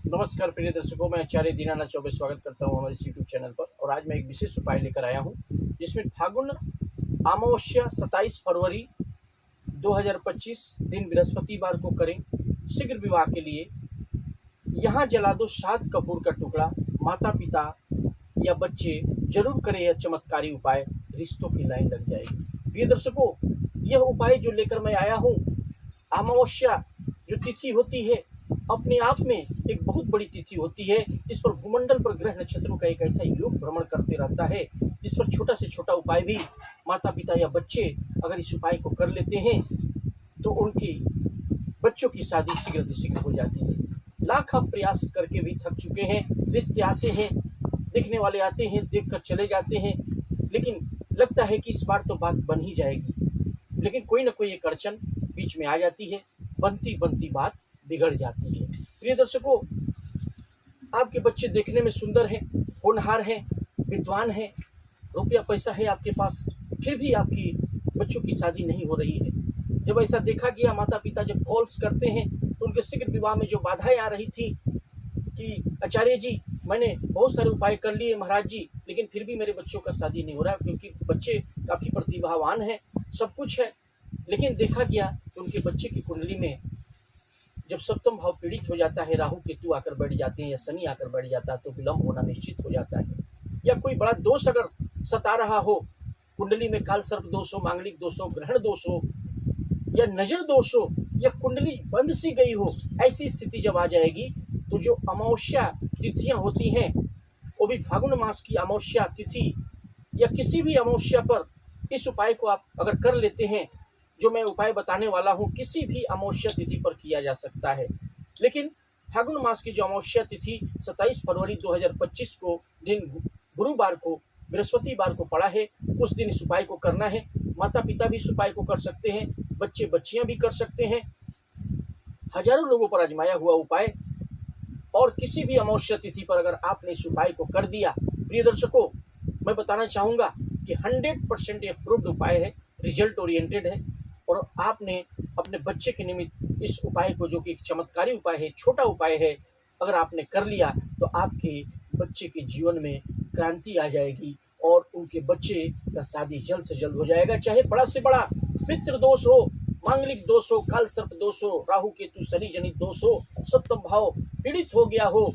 नमस्कार प्रिय दर्शकों, मैं आचार्य दीनानाथ चौबे स्वागत करता हूं हमारे यूट्यूब चैनल पर। और आज मैं एक विशेष उपाय लेकर आया हूं जिसमें फागुन अमावस्या 27 फरवरी 2025 दिन बृहस्पतिवार को करें शीघ्र विवाह के लिए यहाँ जला दो 7 कपूर का टुकड़ा। माता पिता या बच्चे जरूर करें यह चमत्कारी उपाय, रिश्तों की लाइन लग जाएगी। प्रिय दर्शकों, यह उपाय जो लेकर मैं आया हूँ, अमावस्या जो तिथि होती है अपने आप में एक बहुत बड़ी तिथि होती है। इस पर भूमंडल पर ग्रह नक्षत्रों का एक ऐसा योग भ्रमण करते रहता है जिस पर छोटा से छोटा उपाय भी माता पिता या बच्चे अगर इस उपाय को कर लेते हैं तो उनकी बच्चों की शादी शीघ्र से शीघ्र हो जाती है। लाख आप प्रयास करके भी थक चुके हैं, रिश्ते आते हैं, देखने वाले आते हैं, देखकर चले जाते हैं, लेकिन लगता है कि इस बार तो बात बन ही जाएगी, लेकिन कोई ना कोई एक अड़चन बीच में आ जाती है, बनती बनती बात बिगड़ जाती है। प्रिय दर्शकों, आपके बच्चे देखने में सुंदर हैं, होनहार हैं, विद्वान हैं, रुपया पैसा है आपके पास, फिर भी आपकी बच्चों की शादी नहीं हो रही है। जब ऐसा देखा गया, माता पिता जब कॉल्स करते हैं तो उनके शीघ्र विवाह में जो बाधाएं आ रही थी कि आचार्य जी मैंने बहुत सारे उपाय कर लिए महाराज जी, लेकिन फिर भी मेरे बच्चों का शादी नहीं हो रहा, क्योंकि बच्चे काफ़ी प्रतिभावान हैं, सब कुछ है, लेकिन देखा गया कि उनके बच्चे की कुंडली में जब सप्तम भाव पीड़ित हो जाता है, राहु केतु आकर बैठ जाते हैं या शनि आकर बैठ जाता है, तो विलंब होना निश्चित हो जाता है। या कोई बड़ा दोष अगर सता रहा हो, कुंडली में काल सर्प दोष हो, मांगलिक दोष हो, ग्रहण दोष हो या नजर दोष हो या कुंडली बंद सी गई हो, ऐसी स्थिति जब आ जाएगी तो जो अमावस्या तिथियां होती हैं, वो भी फागुन मास की अमावस्या तिथि या किसी भी अमावस्या पर इस उपाय को आप अगर कर लेते हैं, जो मैं उपाय बताने वाला हूँ किसी भी अमावस्या तिथि पर किया जा सकता है। लेकिन फागुन मास की जो अमावस्या तिथि 27 फरवरी 2025 को दिन गुरुवार को बृहस्पतिवार को पड़ा है, उस दिन इस उपाय को करना है। माता पिता भी इस उपाय को कर सकते हैं, बच्चे बच्चियां भी कर सकते हैं। हजारों लोगों पर आजमाया हुआ उपाय, और किसी भी अमावस्या तिथि पर अगर आपने इस उपाय को कर दिया, प्रिय दर्शकों, मैं बताना चाहूँगा कि 100% ये प्रूव्ड उपाय है, रिजल्ट ओरिएंटेड है। और आपने अपने बच्चे के निमित्त इस उपाय को, जो कि एक चमत्कारी उपाय है, छोटा उपाय है, अगर आपने कर लिया तो आपके बच्चे के जीवन में क्रांति आ जाएगी और उनके बच्चे का शादी जल्द से जल्द हो जाएगा। चाहे बड़ा से बड़ा पितृ दोष हो, मांगलिक दोष हो, काल सर्प दोष हो, राहु केतु शनि जनित दोष हो, सप्तम भाव पीड़ित हो गया हो,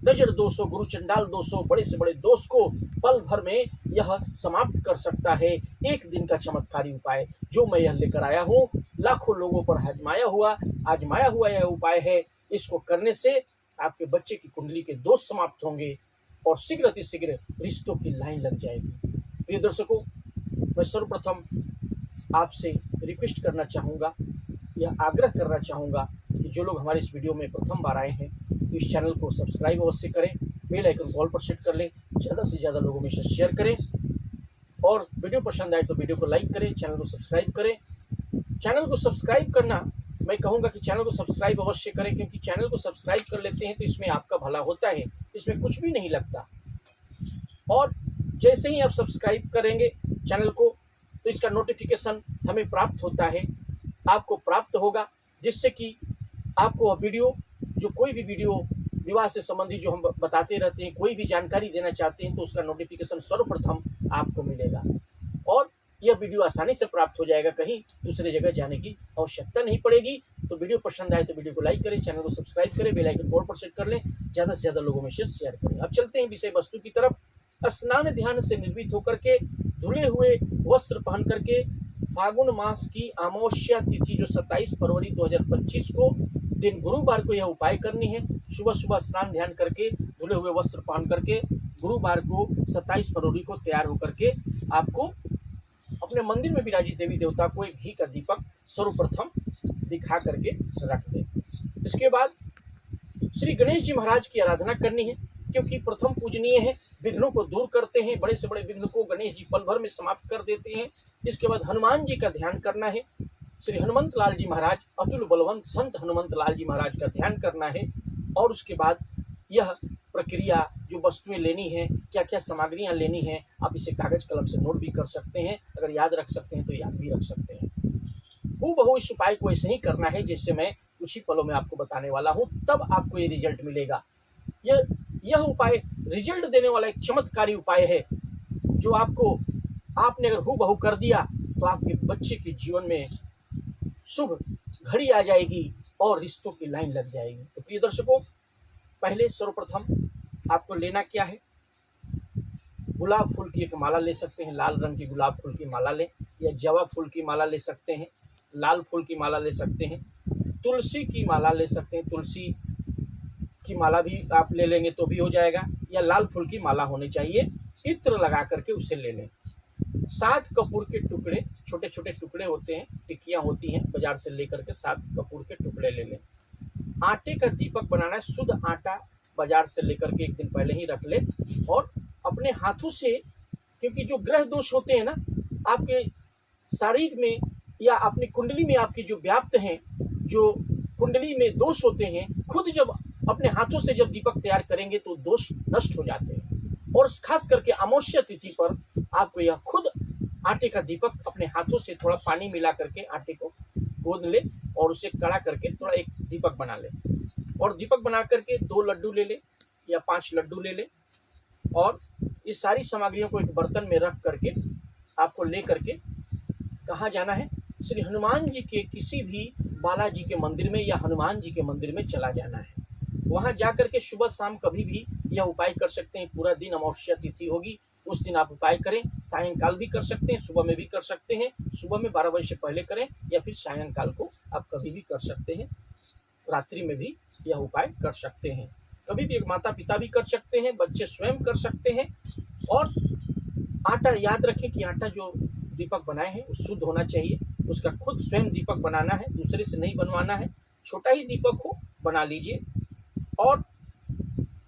नजर दोष हो, गुरु चंडाल दोष हो, बड़े से बड़े दोष को पल भर में यह समाप्त कर सकता है। एक दिन का चमत्कारी उपाय जो मैं यह लेकर आया हूँ, लाखों लोगों पर आजमाया हुआ यह उपाय है। इसको करने से आपके बच्चे की कुंडली के दोष समाप्त होंगे और शीघ्र अतिशीघ्र रिश्तों की लाइन लग जाएगी। प्रिय दर्शकों, मैं सर्वप्रथम आपसे रिक्वेस्ट करना चाहूँगा, यह आग्रह करना चाहूँगा कि जो लोग हमारे इस वीडियो में प्रथम बार आए हैं तो इस चैनल को सब्सक्राइब अवश्य करें, बेल आइकन ऑल पर सेट कर लें, ज़्यादा से ज़्यादा लोगों में इसे शेयर करें, और वीडियो पसंद आए तो वीडियो को लाइक करें, चैनल को सब्सक्राइब करें। चैनल को सब्सक्राइब करना, मैं कहूँगा कि चैनल को सब्सक्राइब अवश्य करें, क्योंकि चैनल को सब्सक्राइब कर लेते हैं तो इसमें आपका भला होता है, इसमें कुछ भी नहीं लगता। और जैसे ही आप सब्सक्राइब करेंगे चैनल को तो इसका नोटिफिकेशन हमें प्राप्त होता है, आपको प्राप्त होगा, जिससे कि आपको वीडियो, जो कोई भी वीडियो विवाह से संबंधित जो हम बताते रहते हैं, कोई भी जानकारी देना चाहते हैं, तो उसका नोटिफिकेशन सर्वप्रथम आपको मिलेगा और यह वीडियो आसानी से प्राप्त हो जाएगा, कहीं दूसरे जगह जाने की आवश्यकता नहीं पड़ेगी। तो वीडियो पसंद आए तो वीडियो को लाइक करें, चैनल को सब्सक्राइब करें, बेल आइकन ऑल पर सेट कर लें, ज़्यादा से ज़्यादा लोगों में से शेयर करें। अब चलते हैं विषय वस्तु की तरफ। स्नान ध्यान से निर्भीत होकर के, धुले हुए वस्त्र पहन करके, फागुन मास की अमावस्या तिथि जो 27 फरवरी 2025 को दिन गुरुवार को यह उपाय करनी है। सुबह सुबह स्नान ध्यान करके, धुले हुए वस्त्र पहन करके, गुरुवार को 27 फरवरी को तैयार होकर के आपको अपने मंदिर में विराजित देवी देवता को एक घी का दीपक सर्वप्रथम दिखा करके रख दें। इसके बाद श्री गणेश जी महाराज की आराधना करनी है, क्योंकि प्रथम पूजनीय है, विघ्नों को दूर करते हैं, बड़े से बड़े विघ्न को गणेश जी पल भर में समाप्त कर देते हैं। इसके बाद हनुमान जी का ध्यान करना है, श्री हनुमंत लाल जी महाराज, अतुल बलवंत संत हनुमंत लाल जी महाराज का ध्यान करना है। और उसके बाद यह प्रक्रिया, जो वस्तुएं लेनी है, क्या क्या सामग्रियां लेनी है, आप इसे कागज कलम से नोट भी कर सकते हैं, अगर याद रख सकते हैं तो याद भी रख सकते हैं। हूबहू इस उपाय को ऐसे ही करना है जैसे मैं कुछ ही पलों में आपको बताने वाला हूँ, तब आपको ये रिजल्ट मिलेगा। यह उपाय रिजल्ट देने वाला एक चमत्कारी उपाय है, जो आपने अगर हूबहू कर दिया तो आपके बच्चे के जीवन में शुभ घड़ी आ जाएगी और रिश्तों की लाइन लग जाएगी। तो प्रिय दर्शकों, पहले सर्वप्रथम आपको लेना क्या है, गुलाब फूल की एक माला ले सकते हैं, लाल रंग की गुलाब फूल की माला लें, या जवा फूल की माला ले सकते हैं, लाल फूल की माला ले सकते हैं, तुलसी की माला ले सकते हैं, तुलसी की माला भी आप ले लेंगे तो भी हो जाएगा, या लाल फूल की माला होनी चाहिए, इत्र लगा करके उसे ले लें। 7 कपूर के टुकड़े, छोटे छोटे टुकड़े होते हैं, टिक्कियाँ होती हैं, बाजार से लेकर के 7 कपूर के टुकड़े ले लें। आटे का दीपक बनाना है, शुद्ध आटा बाजार से लेकर के एक दिन पहले ही रख ले, और अपने हाथों से, क्योंकि जो ग्रह दोष होते हैं ना आपके शरीर में या अपनी कुंडली में, आपकी जो व्याप्त हैं, जो कुंडली में दोष होते हैं, खुद जब अपने हाथों से जब दीपक तैयार करेंगे तो दोष नष्ट हो जाते हैं। और खास करके अमावस्या तिथि पर आपको यह खुद आटे का दीपक अपने हाथों से थोड़ा पानी मिला करके आटे को गोद ले और उसे कड़ा करके थोड़ा एक दीपक बना ले, और दीपक बना करके 2 लड्डू ले ले या 5 लड्डू ले ले, और इस सारी सामग्रियों को एक बर्तन में रख करके आपको ले करके कहाँ जाना है, श्री हनुमान जी के किसी भी बालाजी के मंदिर में या हनुमान जी के मंदिर में चला जाना है। वहाँ जा करके सुबह शाम कभी भी यह उपाय कर सकते हैं। पूरा दिन अमावस्या तिथि होगी उस दिन आप उपाय करें, सायंकाल भी कर सकते हैं, सुबह में भी कर सकते हैं, सुबह में 12 बजे से पहले करें या फिर सायंकाल को आप कभी भी कर सकते हैं, रात्रि में भी यह उपाय कर सकते हैं। कभी भी माता पिता भी कर सकते हैं, बच्चे स्वयं कर सकते हैं। और आटा याद रखें कि आटा जो दीपक बनाए हैं वो शुद्ध होना चाहिए, उसका खुद स्वयं दीपक बनाना है, दूसरे से नहीं बनवाना है। छोटा ही दीपक हो बना लीजिए, और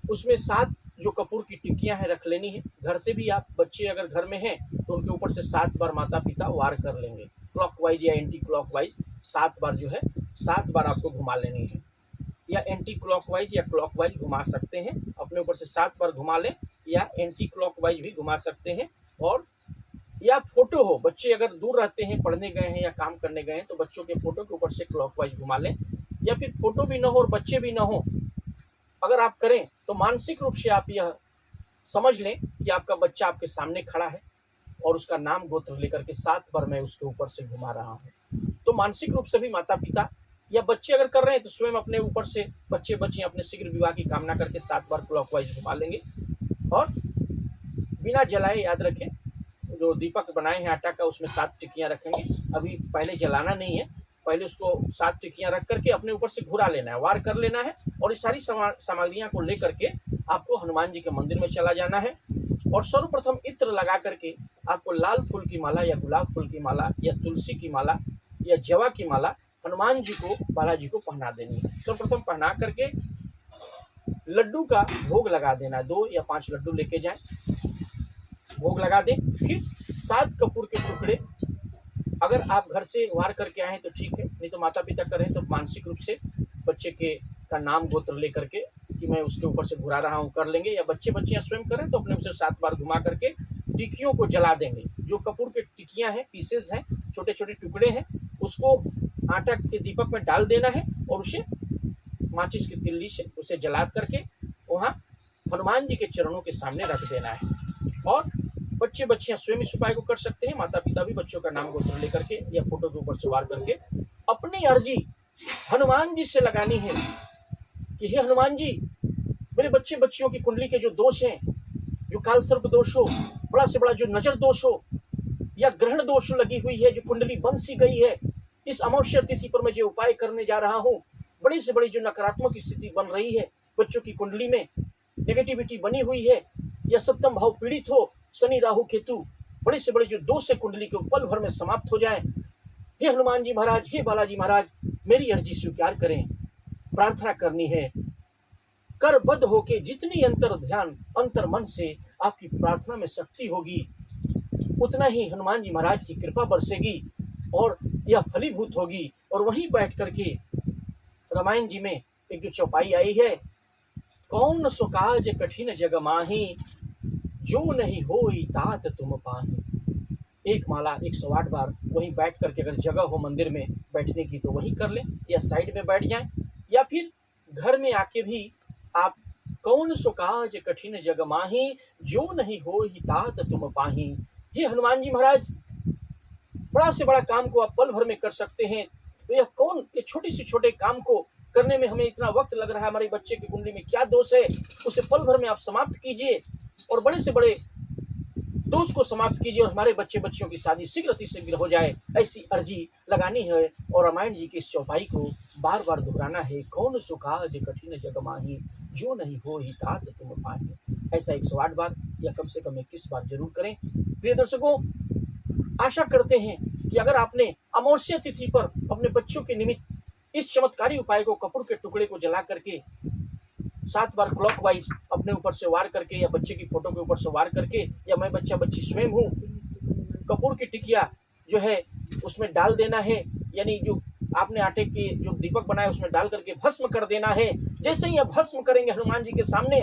उसमें 7 जो कपूर की टिक्कियां हैं रख लेनी है। घर से भी आप, बच्चे अगर घर में हैं तो उनके ऊपर से 7 बार माता पिता वार कर लेंगे, क्लॉकवाइज या एंटी क्लॉकवाइज 7 बार जो है 7 बार आपको घुमा लेनी है, या एंटी क्लॉकवाइज या क्लॉकवाइज घुमा सकते हैं, अपने ऊपर से 7 बार घुमा लें, या एंटी क्लॉकवाइज भी घुमा सकते हैं। और या फोटो हो, बच्चे अगर दूर रहते हैं, पढ़ने गए हैं या काम करने गए हैं, तो बच्चों के फोटो के ऊपर से क्लॉकवाइज घुमा लें, या फिर फोटो भी ना हो और बच्चे भी ना हो, अगर आप करें तो मानसिक रूप से आप यह समझ लें कि आपका बच्चा आपके सामने खड़ा है और उसका नाम गोत्र लेकर के 7 बार मैं उसके ऊपर से घुमा रहा हूँ। तो मानसिक रूप से भी माता पिता या बच्चे अगर कर रहे हैं तो स्वयं अपने ऊपर से बच्चे बच्चियां अपने शीघ्र विवाह की कामना करके 7 बार क्लॉकवाइज घुमा लेंगे। और बिना जलाए, याद रखें, जो दीपक बनाए हैं आटा का उसमें 7 टिक्कियां रखेंगे, अभी पहले जलाना नहीं है, पहले उसको 7 टिक्कियां रख करके अपने ऊपर से घुरा लेना है, वार कर लेना है, और इस सारी सामग्रियां को लेकर के आपको हनुमान जी के मंदिर में चला जाना है। और सर्वप्रथम इत्र लगा करके आपको लाल फूल की माला या गुलाब फूल की माला या तुलसी की माला या जवा की माला हनुमान जी को, बालाजी को पहना देनी है। सर्वप्रथम पहना करके लड्डू का भोग लगा देना, 2 या 5 लड्डू लेके जाएं, भोग लगा दें। फिर 7 कपूर के टुकड़े, अगर आप घर से वार करके आए हैं तो ठीक है, नहीं तो माता पिता करें तो मानसिक रूप से बच्चे का नाम गोत्र लेकर के कि मैं उसके ऊपर से घुरा रहा हूँ कर लेंगे, या बच्चे बच्चियाँ स्वयं करें तो अपने उसे 7 बार घुमा करके टिक्कियों को जला देंगे। जो कपूर के टिक्कियाँ हैं, पीसेस हैं, छोटे छोटे टुकड़े हैं, उसको आटा के दीपक में डाल देना है और उसे माचिस की तिल्ली से उसे जला करके वहाँ हनुमान जी के चरणों के सामने रख देना है। और बच्चे बच्चियां स्वयं इस उपाय को कर सकते हैं, माता पिता भी बच्चों का नाम गोत्र लेकर के या फोटो के ऊपर से वार करके अपनी अर्जी हनुमान जी से लगानी है कि हे हनुमान जी, मेरे बच्चे बच्चियों की कुंडली के जो दोष हैं, जो काल सर्प दोष हो, बड़ा से बड़ा जो नजर दोष हो या ग्रहण दोष लगी हुई है, जो कुंडली बंद सी गई है, इस अमावस्या तिथि पर मैं जो उपाय करने जा रहा हूँ, बड़ी से बड़ी जो नकारात्मक स्थिति बन रही है, बच्चों की कुंडली में नेगेटिविटी बनी हुई है, या सप्तम भाव पीड़ित हो, शनि राहु केतु, बड़े से बड़े जो दोष है कुंडली के पल भर में समाप्त हो जाए। हे हनुमान जी महाराज, हे बालाजी महाराज, मेरी अर्जी स्वीकार करें। प्रार्थना करनी है, करबद्ध होके जितनी अंतर ध्यान अंतर मन से आपकी प्रार्थना में शक्ति होगी, उतना ही हनुमान जी महाराज की कृपा बरसेगी और यह फलीभूत होगी। और वहीं बैठ करके रामायण जी में एक जो चौपाई आई है, कौन सो काज कठिन जग माही, जो नहीं होई तात तुम पाही। एक माला 108 बार वहीं बैठ करके, अगर जगह हो मंदिर में बैठने की तो वहीं कर लें, या साइड में बैठ जाएं, या फिर घर में आके भी आप कौन सो काज कठिन जग माही, जो नहीं हो ही तात तुम पाही। ये हनुमान जी महाराज, बड़ा से बड़ा काम को आप पल भर में कर सकते हैं, तो यह कौन, ये छोटी सी छोटे काम को करने में हमें इतना वक्त लग रहा है, हमारे बच्चे की कुंडली में क्या दोष है, उसे पल भर में आप समाप्त कीजिए और बड़े से बड़े दोष को समाप्त कीजिए और हमारे बच्चे बच्चियों की शादी शीघ्र अतिशीघ्र हो जाए, ऐसी अर्जी लगानी है और रामायण जी की इस चौपाई को बार बार दोहराना है। कौन सो काज कठिन जग माही, जो नहीं हो ही तात तुम पाही। ऐसा 108 बार या कम से कम 21 बार जरूर करें। प्रिय दर्शकों, आशा करते हैं कि अगर आपने अमावस्या तिथि पर अपने बच्चों के निमित्त इस चमत्कारी उपाय को, कपूर के टुकड़े को जला करके 7 बार क्लॉकवाइज अपने ऊपर से वार करके या बच्चे की फोटो के ऊपर से वार करके, या मैं बच्चा बच्ची स्वयं हूँ, कपूर की टिकिया जो है उसमें डाल देना है, यानी जो आपने आटे के जो दीपक बनाए उसमें डाल करके भस्म कर देना है। जैसे ही आप भस्म करेंगे हनुमान जी के सामने,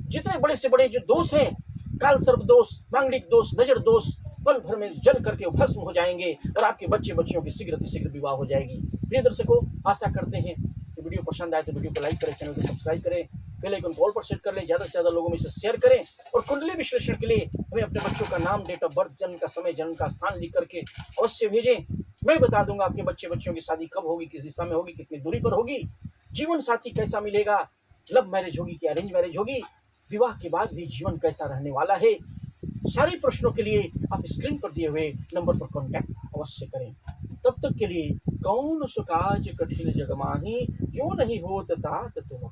जितने बड़े से बड़े जो दोष हैं, काल सर्प दोष, मांगलिक दोष, नजर दोष, पल भर में जल करके भस्म हो जाएंगे और आपके बच्चे बच्चियों की शीघ्र अतिशीघ्र विवाह हो जाएगी। प्रिय दर्शकों, आशा करते हैं कि वीडियो पसंद आए तो वीडियो को लाइक करें, चैनल को सब्सक्राइब करें, बेल आइकन को ऑल पर सेट कर लें, ज़्यादा से ज़्यादा लोगों में इसे शेयर करें और कुंडली विश्लेषण के लिए हमें अपने बच्चों का नाम, डेट ऑफ बर्थ, जन्म का समय, जन्म का स्थान लिख करके अवश्य भेजें। मैं बता दूंगा आपके बच्चे बच्चियों की शादी कब होगी, किस दिशा में होगी, कितनी दूरी पर होगी, जीवन साथी कैसा मिलेगा, लव मैरिज होगी कि अरेंज मैरिज होगी, विवाह के बाद भी जीवन कैसा रहने वाला है। सारे प्रश्नों के लिए आप स्क्रीन पर दिए हुए नंबर पर कॉन्टैक्ट अवश्य करें। तब तक के लिए कौन सो काज कठिन जग माही, जो नहीं होत तात तुम